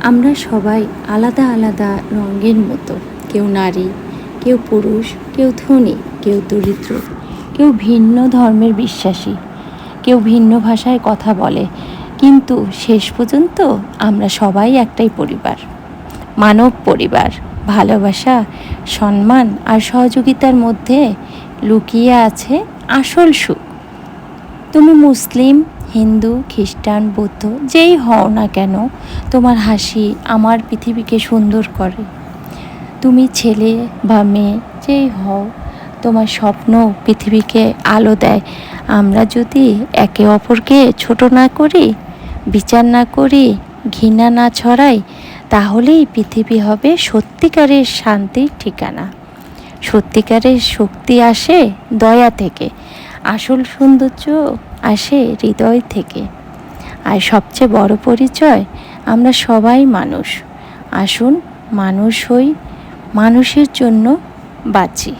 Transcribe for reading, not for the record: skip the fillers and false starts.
আমরা সবাই আলাদা আলাদা রঙের মতো। কেউ নারী, কেউ পুরুষ, কেউ ধনী, কেউ দরিদ্র, কেউ ভিন্ন ধর্মের বিশ্বাসী, কেউ ভিন্ন ভাষায় কথা বলে, কিন্তু শেষ পর্যন্ত আমরা সবাই একটাই পরিবার, মানব পরিবার। ভালোবাসা, সম্মান আর সহযোগিতার মধ্যে লুকিয়ে আছে আসল সুখ। তুমি মুসলিম, হিন্দু, খ্রিস্টান, বৌদ্ধ যেই হও না কেন, তোমার হাসি আমার পৃথিবীকে সুন্দর করে। তুমি ছেলে বা মেয়ে যেই হও, তোমার স্বপ্ন পৃথিবীকে আলো দেয়। আমরা যদি একে অপরকে ছোট না করি, বিচার না করি, ঘৃণা না ছড়াই, তাহলেই পৃথিবী হবে সত্যিকারের শান্তির ঠিকানা। সত্যিকারের শক্তি আসে দয়া থেকে, আসল সৌন্দর্য আসে হৃদয় থেকে। আর সবচেয়ে বড় পরিচয়, আমরা সবাই মানুষ। আসুন মানুষ হই, মানুষের জন্য বাঁচি।